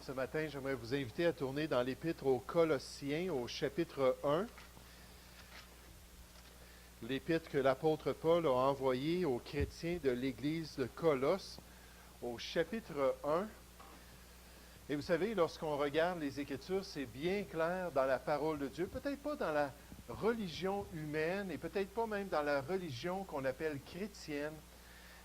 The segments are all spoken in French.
Ce matin, j'aimerais vous inviter à tourner dans l'Épître aux Colossiens, au chapitre 1. L'Épître que l'apôtre Paul a envoyée aux chrétiens de l'Église de Colosse, au chapitre 1. Et vous savez, lorsqu'on regarde les Écritures, c'est bien clair dans la parole de Dieu, peut-être pas dans la religion humaine et peut-être pas même dans la religion qu'on appelle chrétienne,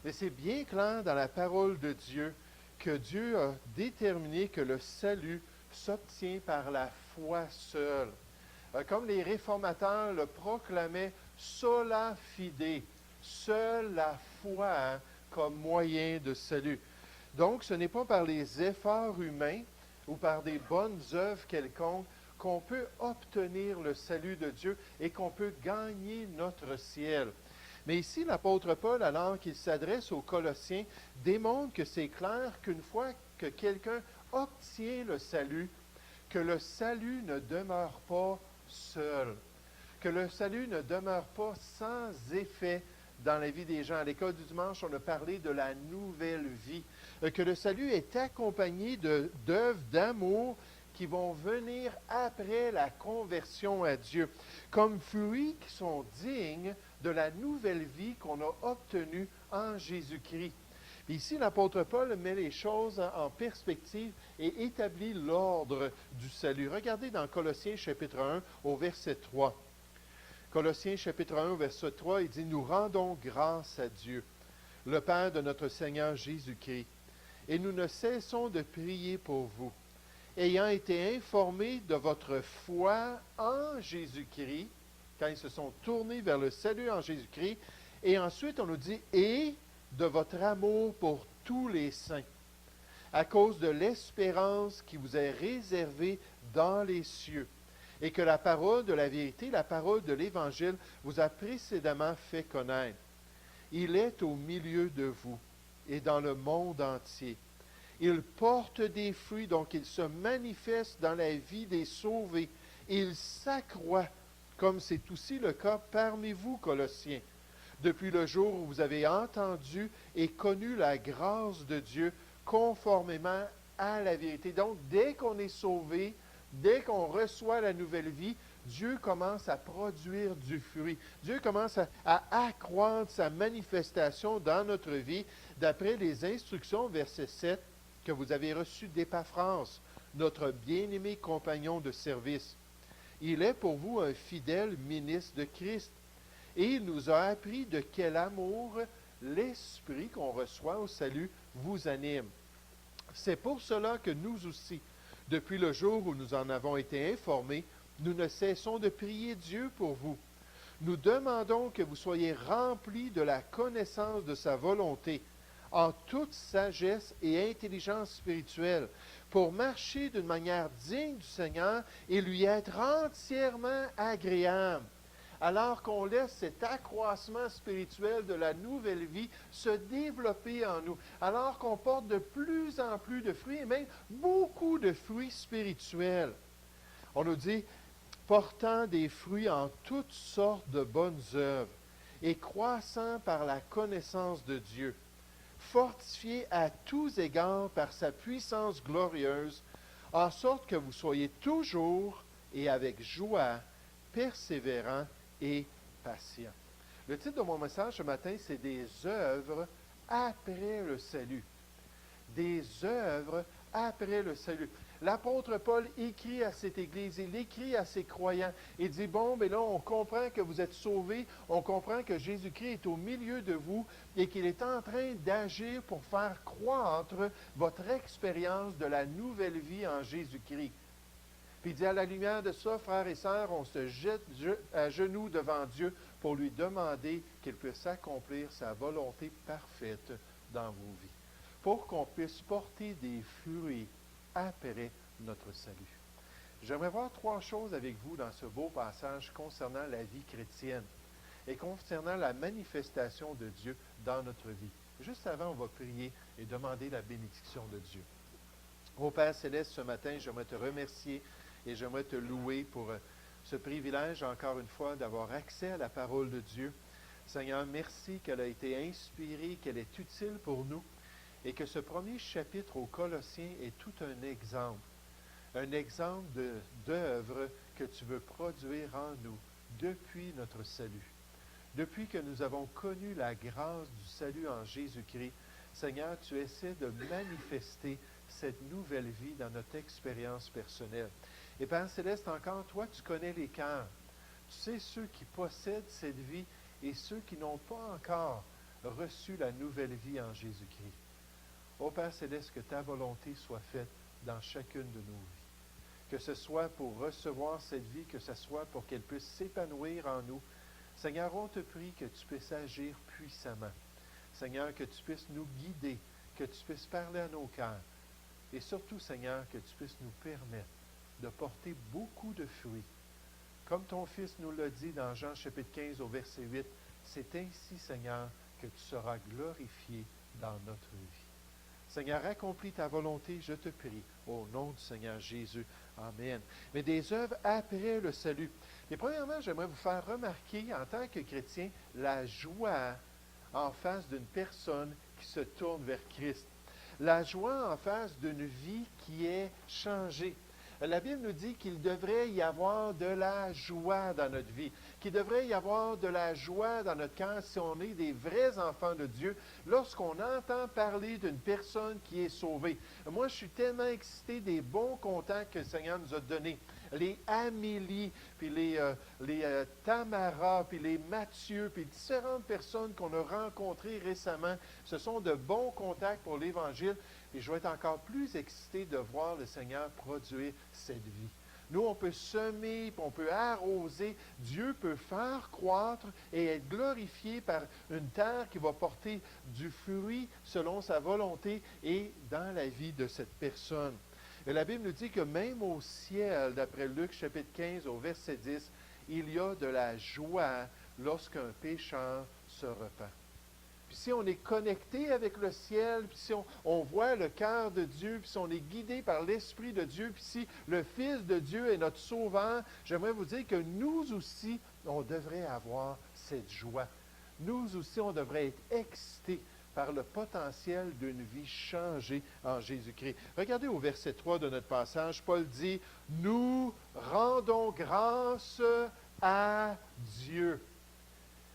mais c'est bien clair dans la parole de Dieu que Dieu a déterminé que le salut s'obtient par la foi seule. Comme les réformateurs le proclamaient, sola fide, seule la foi comme moyen de salut. Donc, ce n'est pas par les efforts humains ou par des bonnes œuvres quelconques qu'on peut obtenir le salut de Dieu et qu'on peut gagner notre ciel. Mais ici, l'apôtre Paul, alors qu'il s'adresse aux Colossiens, démontre que c'est clair qu'une fois que quelqu'un obtient le salut ne demeure pas seul, que le salut ne demeure pas sans effet dans la vie des gens. À l'école du dimanche, on a parlé de la nouvelle vie, que le salut est accompagné d'œuvres d'amour qui vont venir après la conversion à Dieu, comme fruits qui sont dignes de la nouvelle vie qu'on a obtenue en Jésus-Christ. Ici, l'apôtre Paul met les choses en perspective et établit l'ordre du salut. Regardez dans Colossiens chapitre 1 au verset 3. Colossiens chapitre 1 au verset 3, il dit « Nous rendons grâce à Dieu, le Père de notre Seigneur Jésus-Christ, et nous ne cessons de prier pour vous, ayant été informés de votre foi en Jésus-Christ, quand ils se sont tournés vers le salut en Jésus-Christ, et ensuite on nous dit « et de votre amour pour tous les saints, à cause de l'espérance qui vous est réservée dans les cieux, et que la parole de la vérité, la parole de l'Évangile, vous a précédemment fait connaître. Il est au milieu de vous et dans le monde entier. Il porte des fruits, donc il se manifeste dans la vie des sauvés. Il s'accroît, comme c'est aussi le cas parmi vous, Colossiens, depuis le jour où vous avez entendu et connu la grâce de Dieu conformément à la vérité. Donc, dès qu'on est sauvé, dès qu'on reçoit la nouvelle vie, Dieu commence à produire du fruit. Dieu commence à accroître sa manifestation dans notre vie, d'après les instructions, verset 7, que vous avez reçues d'Épaphras, notre bien-aimé compagnon de service. Il est pour vous un fidèle ministre de Christ, et il nous a appris de quel amour l'Esprit qu'on reçoit au salut vous anime. C'est pour cela que nous aussi, depuis le jour où nous en avons été informés, nous ne cessons de prier Dieu pour vous. Nous demandons que vous soyez remplis de la connaissance de sa volonté, en toute sagesse et intelligence spirituelle, pour marcher d'une manière digne du Seigneur et lui être entièrement agréable, alors qu'on laisse cet accroissement spirituel de la nouvelle vie se développer en nous, alors qu'on porte de plus en plus de fruits, et même beaucoup de fruits spirituels. On nous dit, portant des fruits en toutes sortes de bonnes œuvres, et croissant par la connaissance de Dieu, fortifié à tous égards par sa puissance glorieuse, en sorte que vous soyez toujours et avec joie, persévérants et patient. Le titre de mon message ce matin, c'est « Des œuvres après le salut ». Des œuvres après le salut. L'apôtre Paul écrit à cette Église, il écrit à ses croyants, il dit, bon, mais là, on comprend que vous êtes sauvés, on comprend que Jésus-Christ est au milieu de vous et qu'il est en train d'agir pour faire croître votre expérience de la nouvelle vie en Jésus-Christ. Puis il dit, à la lumière de ça, frères et sœurs, on se jette à genoux devant Dieu pour lui demander qu'il puisse accomplir sa volonté parfaite dans vos vies, pour qu'on puisse porter des fruits après notre salut. J'aimerais voir trois choses avec vous dans ce beau passage concernant la vie chrétienne et concernant la manifestation de Dieu dans notre vie. Juste avant, on va prier et demander la bénédiction de Dieu. Ô Père Céleste, ce matin, j'aimerais te remercier et j'aimerais te louer pour ce privilège, encore une fois, d'avoir accès à la parole de Dieu. Seigneur, merci qu'elle a été inspirée, qu'elle est utile pour nous. Et que ce premier chapitre aux Colossiens est tout un exemple d'œuvre que tu veux produire en nous depuis notre salut. Depuis que nous avons connu la grâce du salut en Jésus-Christ, Seigneur, tu essaies de manifester cette nouvelle vie dans notre expérience personnelle. Et Père Céleste, encore, toi, tu connais les cœurs. Tu sais ceux qui possèdent cette vie et ceux qui n'ont pas encore reçu la nouvelle vie en Jésus-Christ. Ô Père Céleste, que ta volonté soit faite dans chacune de nos vies. Que ce soit pour recevoir cette vie, que ce soit pour qu'elle puisse s'épanouir en nous. Seigneur, on te prie que tu puisses agir puissamment. Seigneur, que tu puisses nous guider, que tu puisses parler à nos cœurs. Et surtout, Seigneur, que tu puisses nous permettre de porter beaucoup de fruits. Comme ton Fils nous l'a dit dans Jean chapitre 15 au verset 8, c'est ainsi, Seigneur, que tu seras glorifié dans notre vie. Seigneur, accomplis ta volonté, je te prie, au nom du Seigneur Jésus. Amen. Mais des œuvres après le salut. Et premièrement, j'aimerais vous faire remarquer, en tant que chrétien, la joie en face d'une personne qui se tourne vers Christ. La joie en face d'une vie qui est changée. La Bible nous dit qu'il devrait y avoir de la joie dans notre vie, qu'il devrait y avoir de la joie dans notre cœur si on est des vrais enfants de Dieu, lorsqu'on entend parler d'une personne qui est sauvée. Moi, je suis tellement excité des bons contacts que le Seigneur nous a donnés. Les Amélie, puis les Tamara, puis les Mathieu, puis différentes personnes qu'on a rencontrées récemment. Ce sont de bons contacts pour l'Évangile. Et je vais être encore plus excité de voir le Seigneur produire cette vie. Nous, on peut semer, puis on peut arroser. Dieu peut faire croître et être glorifié par une terre qui va porter du fruit selon sa volonté et dans la vie de cette personne. Et la Bible nous dit que même au ciel, d'après Luc chapitre 15 au verset 10, il y a de la joie lorsqu'un pécheur se repent. Puis si on est connecté avec le ciel, puis si on voit le cœur de Dieu, puis si on est guidé par l'Esprit de Dieu, puis si le Fils de Dieu est notre Sauveur, j'aimerais vous dire que nous aussi, on devrait avoir cette joie. Nous aussi, on devrait être excités par le potentiel d'une vie changée en Jésus-Christ. Regardez au verset 3 de notre passage, Paul dit, « Nous rendons grâce à Dieu. »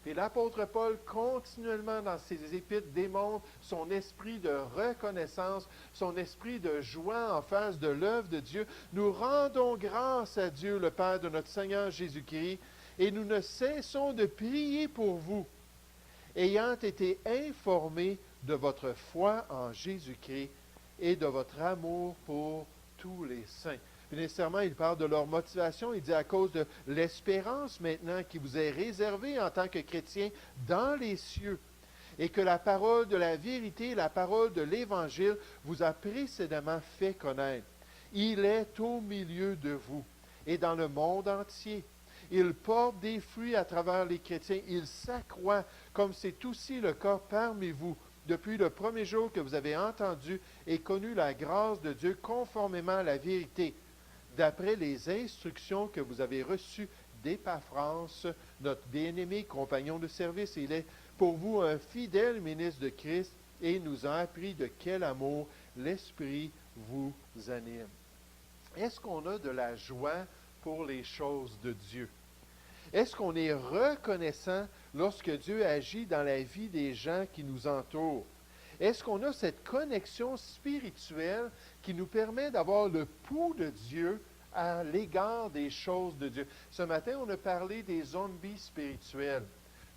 Et l'apôtre Paul, continuellement dans ses épîtres, démontre son esprit de reconnaissance, son esprit de joie en face de l'œuvre de Dieu. Nous rendons grâce à Dieu, le Père de notre Seigneur Jésus-Christ, et nous ne cessons de prier pour vous, ayant été informés de votre foi en Jésus-Christ et de votre amour pour tous les saints. Puis nécessairement, il parle de leur motivation. Il dit à cause de l'espérance maintenant qui vous est réservée en tant que chrétien dans les cieux, et que la parole de la vérité, la parole de l'Évangile vous a précédemment fait connaître. Il est au milieu de vous et dans le monde entier. Il porte des fruits à travers les chrétiens. Il s'accroît, comme c'est aussi le cas parmi vous, depuis le premier jour que vous avez entendu et connu la grâce de Dieu conformément à la vérité, d'après les instructions que vous avez reçues d'Épaphras, notre bien-aimé compagnon de service. Il est pour vous un fidèle ministre de Christ et nous a appris de quel amour l'Esprit vous anime. Est-ce qu'on a de la joie pour les choses de Dieu? Est-ce qu'on est reconnaissant lorsque Dieu agit dans la vie des gens qui nous entourent? Est-ce qu'on a cette connexion spirituelle qui nous permet d'avoir le pouls de Dieu à l'égard des choses de Dieu? Ce matin, on a parlé des zombies spirituels,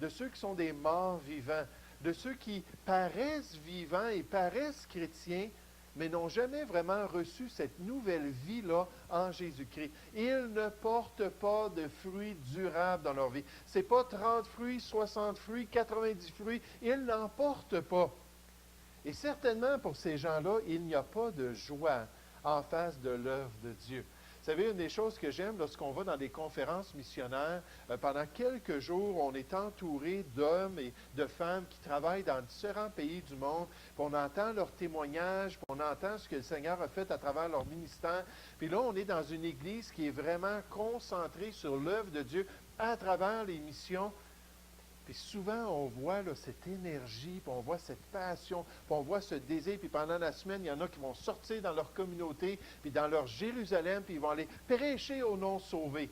de ceux qui sont des morts vivants, de ceux qui paraissent vivants et paraissent chrétiens, mais n'ont jamais vraiment reçu cette nouvelle vie-là en Jésus-Christ. Ils ne portent pas de fruits durables dans leur vie. Ce n'est pas 30 fruits, 60 fruits, 90 fruits. Ils n'en portent pas. Et certainement, pour ces gens-là, il n'y a pas de joie en face de l'œuvre de Dieu. Vous savez, une des choses que j'aime lorsqu'on va dans des conférences missionnaires, pendant quelques jours, on est entouré d'hommes et de femmes qui travaillent dans différents pays du monde, puis on entend leurs témoignages, puis on entend ce que le Seigneur a fait à travers leur ministère. Puis là, on est dans une église qui est vraiment concentrée sur l'œuvre de Dieu à travers les missions. Puis souvent, on voit là, cette énergie, puis on voit cette passion, puis on voit ce désir. Puis pendant la semaine, il y en a qui vont sortir dans leur communauté, puis dans leur Jérusalem, puis ils vont aller prêcher aux non-sauvés.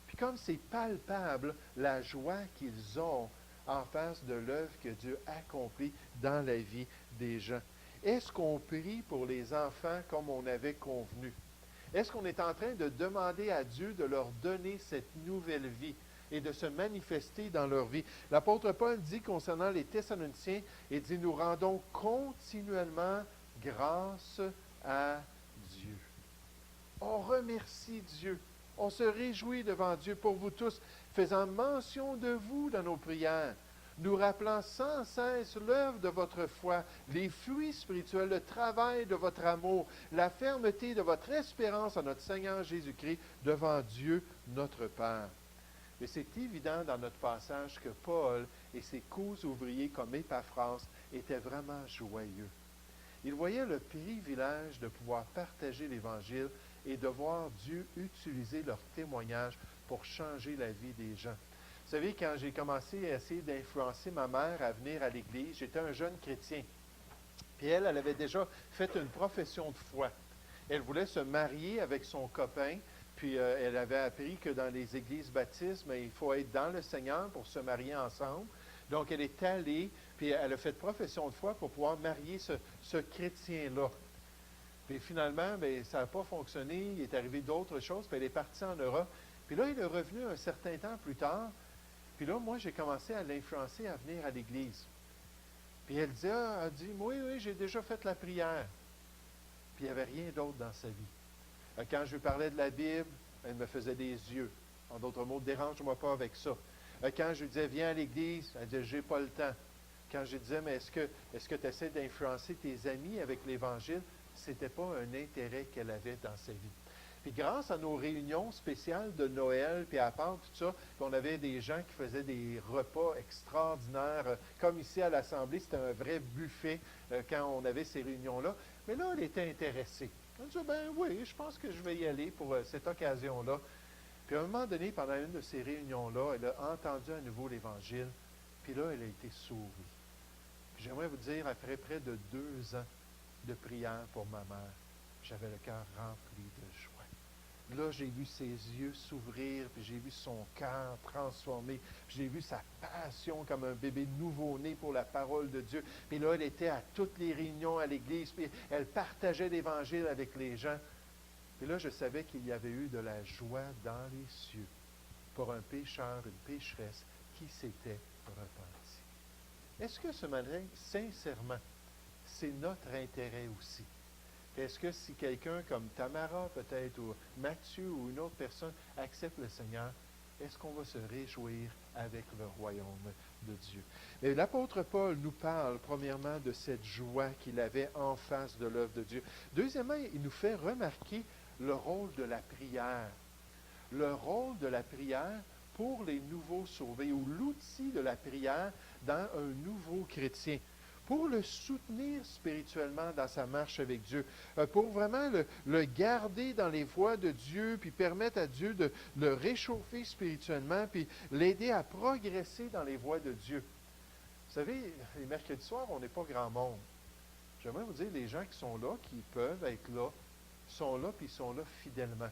Puis comme c'est palpable, la joie qu'ils ont en face de l'œuvre que Dieu accomplit dans la vie des gens. Est-ce qu'on prie pour les enfants comme on avait convenu? Est-ce qu'on est en train de demander à Dieu de leur donner cette nouvelle vie et de se manifester dans leur vie? L'apôtre Paul dit concernant les Thessaloniciens, il dit, nous rendons continuellement grâce à Dieu. On remercie Dieu. On se réjouit devant Dieu pour vous tous, faisant mention de vous dans nos prières, nous rappelant sans cesse l'œuvre de votre foi, les fruits spirituels, le travail de votre amour, la fermeté de votre espérance en notre Seigneur Jésus-Christ devant Dieu notre Père. Mais c'est évident dans notre passage que Paul et ses co-ouvriers comme Épaphras étaient vraiment joyeux. Ils voyaient le privilège de pouvoir partager l'Évangile et de voir Dieu utiliser leur témoignage pour changer la vie des gens. Vous savez, quand j'ai commencé à essayer d'influencer ma mère à venir à l'Église, j'étais un jeune chrétien. Puis elle avait déjà fait une profession de foi. Elle voulait se marier avec son copain, puis elle avait appris que dans les églises baptistes, il faut être dans le Seigneur pour se marier ensemble. Donc, elle est allée, puis elle a fait profession de foi pour pouvoir marier ce chrétien-là. Puis finalement, ça n'a pas fonctionné. Il est arrivé d'autres choses, puis elle est partie en Europe. Puis là, il est revenu un certain temps plus tard. Puis là, moi, j'ai commencé à l'influencer à venir à l'Église. Puis elle dit, oui, j'ai déjà fait la prière. Puis il n'y avait rien d'autre dans sa vie. Quand je lui parlais de la Bible, elle me faisait des yeux. En d'autres mots, dérange-moi pas avec ça. Quand je lui disais, viens à l'Église, elle disait, j'ai pas le temps. Quand je lui disais, mais est-ce que tu essaies d'influencer tes amis avec l'Évangile? Ce n'était pas un intérêt qu'elle avait dans sa vie. Puis grâce à nos réunions spéciales de Noël, puis à Pâques, tout ça, puis on avait des gens qui faisaient des repas extraordinaires, comme ici à l'Assemblée, c'était un vrai buffet quand on avait ces réunions-là. Mais là, elle était intéressée. Elle dit, oui, je pense que je vais y aller pour cette occasion-là. Puis à un moment donné, pendant une de ces réunions-là, elle a entendu à nouveau l'Évangile, puis là, elle a été sauvée. Puis j'aimerais vous dire, après près de 2 ans de prière pour ma mère, j'avais le cœur rempli de joie. Là, j'ai vu ses yeux s'ouvrir, puis j'ai vu son cœur transformé, puis j'ai vu sa passion comme un bébé nouveau-né pour la parole de Dieu. Puis là, elle était à toutes les réunions à l'Église, puis elle partageait l'Évangile avec les gens. Puis là, je savais qu'il y avait eu de la joie dans les cieux pour un pécheur, une pécheresse qui s'était repenti. Est-ce que ce matin, sincèrement, c'est notre intérêt aussi? Est-ce que si quelqu'un comme Tamara peut-être, ou Mathieu, ou une autre personne accepte le Seigneur, est-ce qu'on va se réjouir avec le royaume de Dieu? Mais l'apôtre Paul nous parle premièrement de cette joie qu'il avait en face de l'œuvre de Dieu. Deuxièmement, il nous fait remarquer le rôle de la prière. Le rôle de la prière pour les nouveaux sauvés, ou l'outil de la prière dans un nouveau chrétien, pour le soutenir spirituellement dans sa marche avec Dieu, pour vraiment le garder dans les voies de Dieu, puis permettre à Dieu de le réchauffer spirituellement, puis l'aider à progresser dans les voies de Dieu. Vous savez, les mercredis soirs, on n'est pas grand monde. J'aimerais vous dire, les gens qui sont là, qui peuvent être là, sont là, puis ils sont là fidèlement.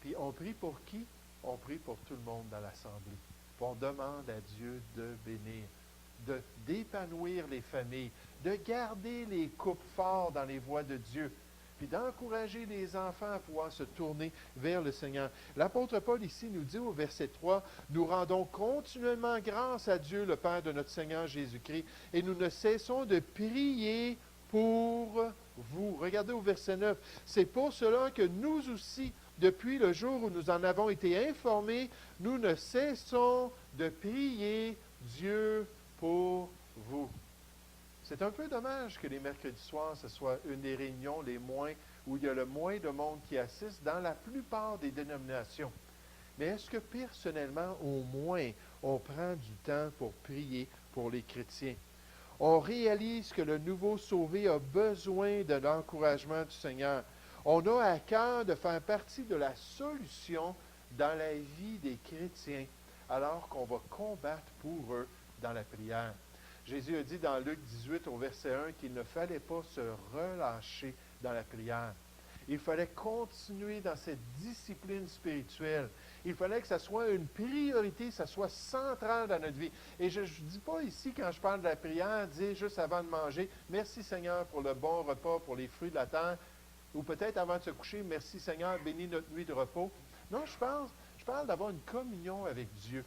Puis on prie pour qui? On prie pour tout le monde dans l'Assemblée. Puis on demande à Dieu de bénir, d'épanouir les familles, de garder les couples forts dans les voies de Dieu, puis d'encourager les enfants à pouvoir se tourner vers le Seigneur. L'apôtre Paul ici nous dit au verset 3, « Nous rendons continuellement grâce à Dieu, le Père de notre Seigneur Jésus-Christ, et nous ne cessons de prier pour vous. » Regardez au verset 9, « C'est pour cela que nous aussi, depuis le jour où nous en avons été informés, nous ne cessons de prier Dieu pour vous. » C'est un peu dommage que les mercredis soirs, ce soit une des réunions où il y a le moins de monde qui assiste dans la plupart des dénominations. Mais est-ce que personnellement, au moins, on prend du temps pour prier pour les chrétiens? On réalise que le nouveau sauvé a besoin de l'encouragement du Seigneur. On a à cœur de faire partie de la solution dans la vie des chrétiens alors qu'on va combattre pour eux dans la prière. Jésus a dit dans Luc 18 au verset 1 qu'il ne fallait pas se relâcher dans la prière. Il fallait continuer dans cette discipline spirituelle. Il fallait que ça soit une priorité, ça soit central dans notre vie. Et je ne dis pas ici, quand je parle de la prière, dire juste avant de manger, merci Seigneur pour le bon repas, pour les fruits de la terre, ou peut-être avant de se coucher, merci Seigneur, bénis notre nuit de repos. Non, je parle d'avoir une communion avec Dieu,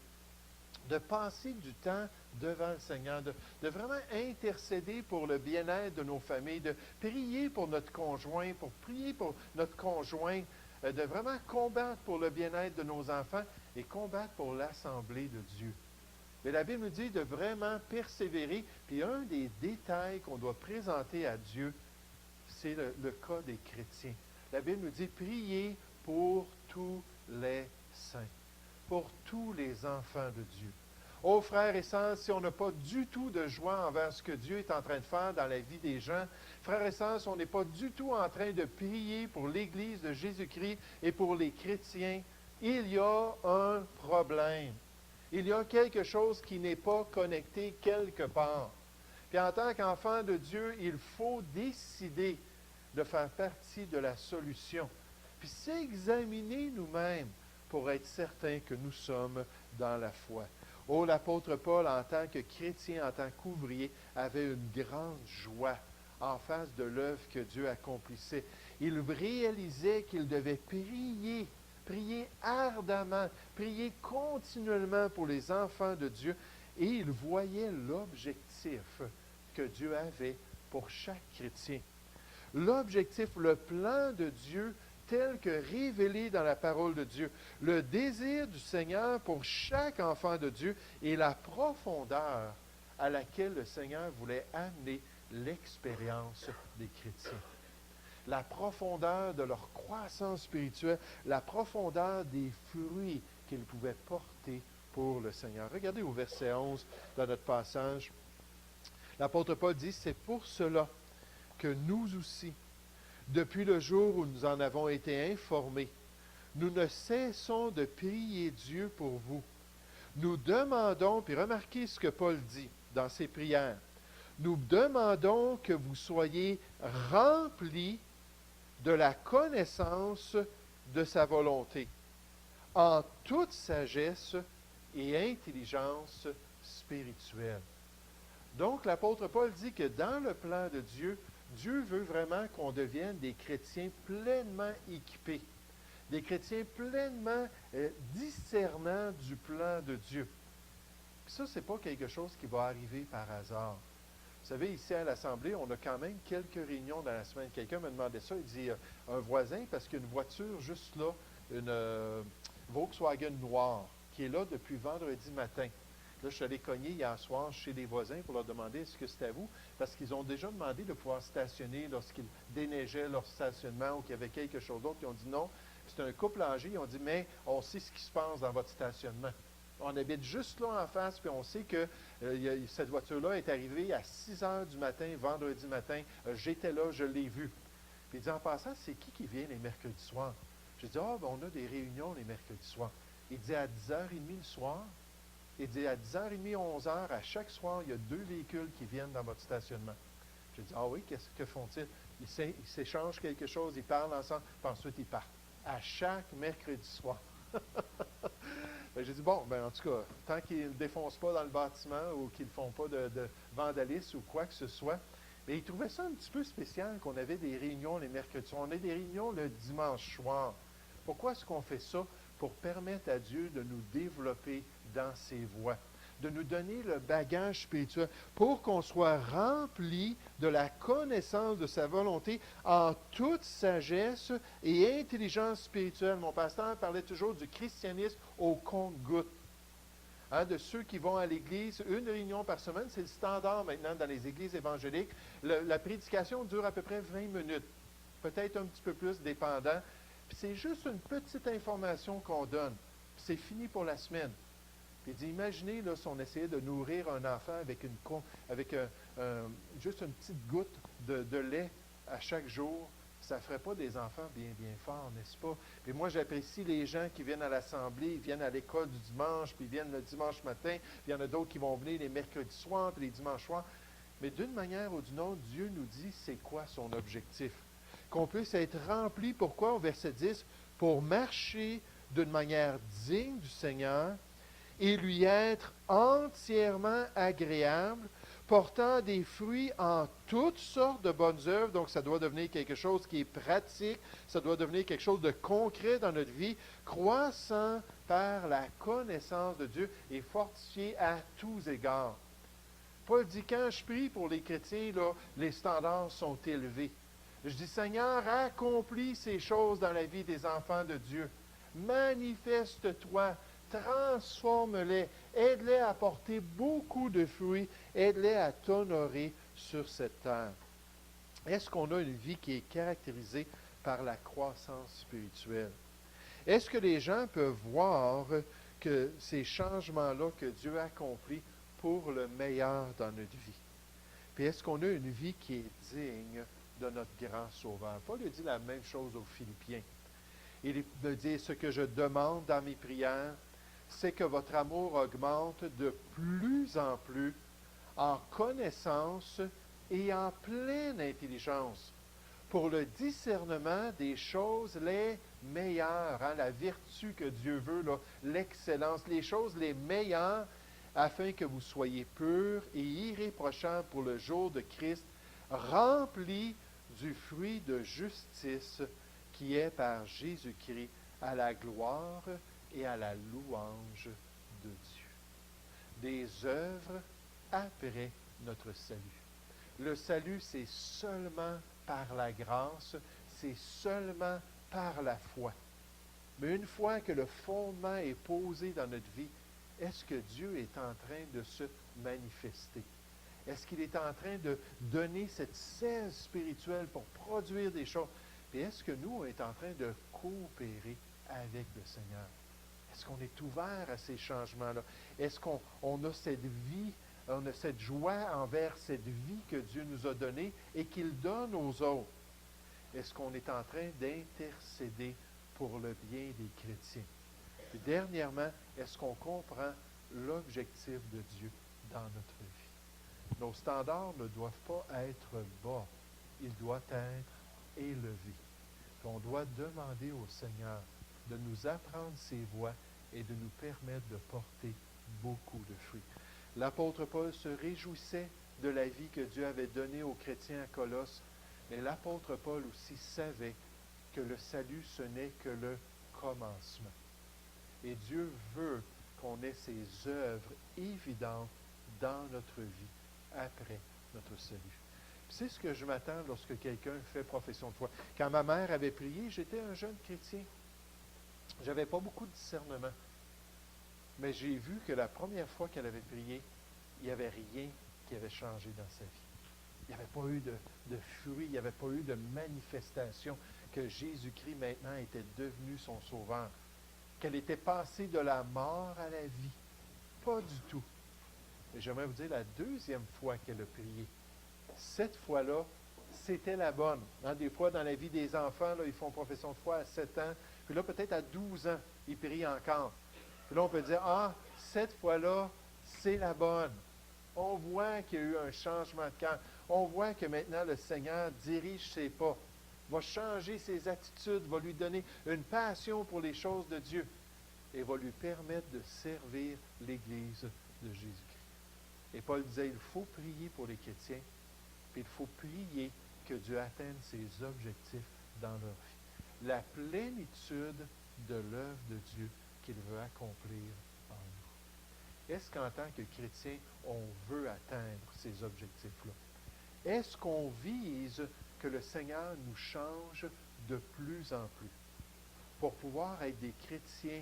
de passer du temps devant le Seigneur, de vraiment intercéder pour le bien-être de nos familles, de prier pour notre conjoint, pour prier pour notre conjoint, de vraiment combattre pour le bien-être de nos enfants et combattre pour l'Assemblée de Dieu. Mais la Bible nous dit de vraiment persévérer. Puis un des détails qu'on doit présenter à Dieu, c'est le cas des chrétiens. La Bible nous dit priez pour tous les saints, pour tous les enfants de Dieu. Oh frères et sœurs, si on n'a pas du tout de joie envers ce que Dieu est en train de faire dans la vie des gens, frères et sœurs, si on n'est pas du tout en train de prier pour l'Église de Jésus-Christ et pour les chrétiens, il y a un problème. Il y a quelque chose qui n'est pas connecté quelque part. Puis en tant qu'enfant de Dieu, il faut décider de faire partie de la solution. Puis s'examiner nous-mêmes pour être certain que nous sommes dans la foi. Oh, l'apôtre Paul, en tant que chrétien, en tant qu'ouvrier, avait une grande joie en face de l'œuvre que Dieu accomplissait. Il réalisait qu'il devait prier ardemment, prier continuellement pour les enfants de Dieu, et il voyait l'objectif que Dieu avait pour chaque chrétien. L'objectif, le plan de Dieu tel que révélé dans la parole de Dieu, le désir du Seigneur pour chaque enfant de Dieu et la profondeur à laquelle le Seigneur voulait amener l'expérience des chrétiens. La profondeur de leur croissance spirituelle, la profondeur des fruits qu'ils pouvaient porter pour le Seigneur. Regardez au verset 11 dans notre passage. L'apôtre Paul dit, c'est pour cela que nous aussi, depuis le jour où nous en avons été informés, nous ne cessons de prier Dieu pour vous. Nous demandons, puis remarquez ce que Paul dit dans ses prières, nous demandons que vous soyez remplis de la connaissance de sa volonté, en toute sagesse et intelligence spirituelle. Donc, l'apôtre Paul dit que dans le plan de Dieu, Dieu veut vraiment qu'on devienne des chrétiens pleinement équipés, des chrétiens pleinement discernants du plan de Dieu. Puis ça, ce n'est pas quelque chose qui va arriver par hasard. Vous savez, ici à l'Assemblée, on a quand même quelques réunions dans la semaine. Quelqu'un me demandait ça, il dit, un voisin, parce qu'il y a une voiture juste là, une Volkswagen noire, qui est là depuis vendredi matin. Là, je suis allé cogner hier soir chez les voisins pour leur demander est-ce que c'est à vous, parce qu'ils ont déjà demandé de pouvoir stationner lorsqu'ils déneigeaient leur stationnement ou qu'il y avait quelque chose d'autre. Ils ont dit non, c'est un couple âgé. Ils ont dit, mais on sait ce qui se passe dans votre stationnement. On habite juste là en face, puis on sait que cette voiture-là est arrivée à 6 heures du matin, vendredi matin. J'étais là, je l'ai vue. Puis il dit, en passant, c'est qui vient les mercredis soirs? J'ai dit, on a des réunions les mercredis soirs. Il dit, à 10h30 le soir, il dit, à 10h30, 11h, à chaque soir, il y a 2 véhicules qui viennent dans votre stationnement. J'ai dit, oui, que font-ils? Ils s'échangent quelque chose, ils parlent ensemble, puis ensuite ils partent. À chaque mercredi soir. J'ai dit, en tout cas, tant qu'ils ne défoncent pas dans le bâtiment ou qu'ils ne font pas de vandalisme ou quoi que ce soit, mais ils trouvaient ça un petit peu spécial qu'on avait des réunions les mercredis soirs. On a des réunions le dimanche soir. Pourquoi est-ce qu'on fait ça? Pour permettre à Dieu de nous développer dans ses voies, de nous donner le bagage spirituel pour qu'on soit rempli de la connaissance de sa volonté en toute sagesse et intelligence spirituelle. Mon pasteur parlait toujours du christianisme au compte-gouttes. De ceux qui vont à l'église, une réunion par semaine, c'est le standard maintenant dans les églises évangéliques. La prédication dure à peu près 20 minutes, peut-être un petit peu plus dépendant. Puis c'est juste une petite information qu'on donne. Puis c'est fini pour la semaine. Puis il dit, imaginez là, si on essayait de nourrir un enfant avec juste une petite goutte de lait à chaque jour. ça ne ferait pas des enfants bien, bien forts, n'est-ce pas? Puis moi, j'apprécie les gens qui viennent à l'assemblée, ils viennent à l'école du dimanche, puis ils viennent le dimanche matin, puis il y en a d'autres qui vont venir les mercredis soirs, puis les dimanches soirs. Mais d'une manière ou d'une autre, Dieu nous dit c'est quoi son objectif. Qu'on puisse être rempli, pourquoi? Au verset 10, pour marcher d'une manière digne du Seigneur et lui être entièrement agréable, portant des fruits en toutes sortes de bonnes œuvres. Donc, ça doit devenir quelque chose qui est pratique, ça doit devenir quelque chose de concret dans notre vie, croissant par la connaissance de Dieu et fortifié à tous égards. Paul dit, quand je prie pour les chrétiens, là, les standards sont élevés. Je dis, Seigneur, accomplis ces choses dans la vie des enfants de Dieu. Manifeste-toi, transforme-les, aide-les à porter beaucoup de fruits, aide-les à t'honorer sur cette terre. Est-ce qu'on a une vie qui est caractérisée par la croissance spirituelle? Est-ce que les gens peuvent voir que ces changements-là que Dieu a accomplis pour le meilleur dans notre vie? Puis est-ce qu'on a une vie qui est digne de notre grand Sauveur? Paul a dit la même chose aux Philippiens. Il dit, ce que je demande dans mes prières, c'est que votre amour augmente de plus en plus en connaissance et en pleine intelligence pour le discernement des choses les meilleures, la vertu que Dieu veut, là, l'excellence, les choses les meilleures, afin que vous soyez purs et irréprochables pour le jour de Christ, remplis du fruit de justice qui est par Jésus-Christ à la gloire et à la louange de Dieu. Des œuvres après notre salut. Le salut, c'est seulement par la grâce, c'est seulement par la foi. Mais une fois que le fondement est posé dans notre vie, est-ce que Dieu est en train de se manifester? Est-ce qu'il est en train de donner cette sève spirituelle pour produire des choses? Et est-ce que nous, on est en train de coopérer avec le Seigneur? Est-ce qu'on est ouvert à ces changements-là? Est-ce qu'on a cette vie, on a cette joie envers cette vie que Dieu nous a donnée et qu'il donne aux autres? Est-ce qu'on est en train d'intercéder pour le bien des chrétiens? Et dernièrement, est-ce qu'on comprend l'objectif de Dieu dans notre vie? Nos standards ne doivent pas être bas, ils doivent être élevés. On doit demander au Seigneur de nous apprendre ses voies et de nous permettre de porter beaucoup de fruits. L'apôtre Paul se réjouissait de la vie que Dieu avait donnée aux chrétiens à Colosse, mais l'apôtre Paul aussi savait que le salut, ce n'est que le commencement. Et Dieu veut qu'on ait ces œuvres évidentes dans notre vie après notre salut. C'est ce que je m'attends lorsque quelqu'un fait profession de foi. Quand ma mère avait prié, j'étais un jeune chrétien. Je n'avais pas beaucoup de discernement. Mais j'ai vu que la première fois qu'elle avait prié, il n'y avait rien qui avait changé dans sa vie. Il n'y avait pas eu de fruit, il n'y avait pas eu de manifestation que Jésus-Christ maintenant était devenu son sauveur. Qu'elle était passée de la mort à la vie. Pas du tout. Et j'aimerais vous dire la deuxième fois qu'elle a prié. Cette fois-là, c'était la bonne. Des fois, dans la vie des enfants, là, ils font profession de foi à 7 ans. Puis là, peut-être à 12 ans, ils prient encore. Puis là, on peut dire, cette fois-là, c'est la bonne. On voit qu'il y a eu un changement de cœur. On voit que maintenant, le Seigneur dirige ses pas, va changer ses attitudes, va lui donner une passion pour les choses de Dieu et va lui permettre de servir l'Église de Jésus-Christ. Et Paul disait, il faut prier pour les chrétiens, puis il faut prier que Dieu atteigne ses objectifs dans leur vie. La plénitude de l'œuvre de Dieu qu'il veut accomplir en nous. Est-ce qu'en tant que chrétien, on veut atteindre ces objectifs-là? Est-ce qu'on vise que le Seigneur nous change de plus en plus pour pouvoir être des chrétiens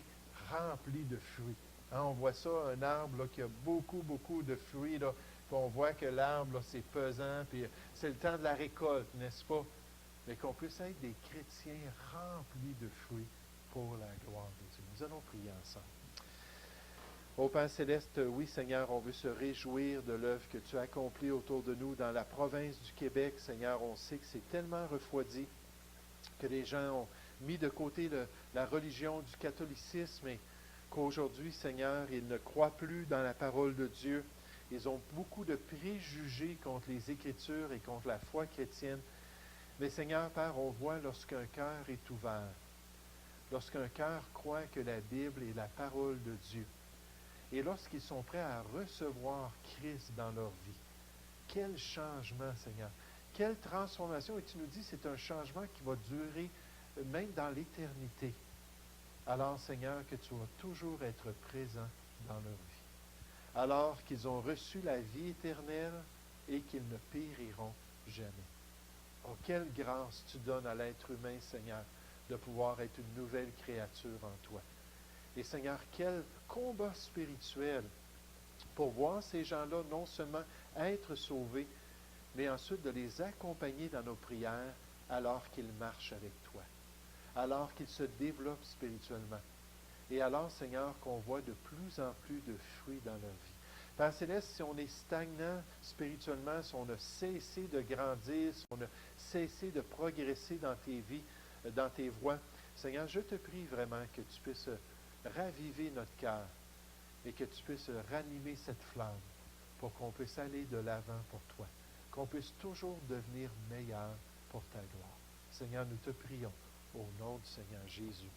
remplis de fruits? On voit ça, un arbre là, qui a beaucoup, beaucoup de fruits, là, puis on voit que l'arbre, là, c'est pesant, puis c'est le temps de la récolte, n'est-ce pas? Mais qu'on puisse être des chrétiens remplis de fruits pour la gloire de Dieu. Nous allons prier ensemble. Ô Père Céleste, oui Seigneur, on veut se réjouir de l'œuvre que tu as accomplie autour de nous dans la province du Québec. Seigneur, on sait que c'est tellement refroidi. que les gens ont mis de côté la religion du catholicisme et qu'aujourd'hui, Seigneur, ils ne croient plus dans la parole de Dieu. Ils ont beaucoup de préjugés contre les Écritures et contre la foi chrétienne. Mais Seigneur, Père, on voit lorsqu'un cœur est ouvert, lorsqu'un cœur croit que la Bible est la parole de Dieu, et lorsqu'ils sont prêts à recevoir Christ dans leur vie, quel changement, Seigneur! Quelle transformation! Et tu nous dis, c'est un changement qui va durer même dans l'éternité. Alors, Seigneur, que tu vas toujours être présent dans leur vie. Alors qu'ils ont reçu la vie éternelle et qu'ils ne périront jamais. Oh, quelle grâce tu donnes à l'être humain, Seigneur, de pouvoir être une nouvelle créature en toi. Et Seigneur, quel combat spirituel pour voir ces gens-là non seulement être sauvés, mais ensuite de les accompagner dans nos prières alors qu'ils marchent avec toi, alors qu'ils se développent spirituellement. Et alors, Seigneur, qu'on voit de plus en plus de fruits dans leur vie. Père Céleste, si on est stagnant spirituellement, si on a cessé de grandir, si on a cessé de progresser dans tes vies, dans tes voies, Seigneur, je te prie vraiment que tu puisses raviver notre cœur et que tu puisses ranimer cette flamme pour qu'on puisse aller de l'avant pour toi, qu'on puisse toujours devenir meilleur pour ta gloire. Seigneur, nous te prions au nom du Seigneur Jésus.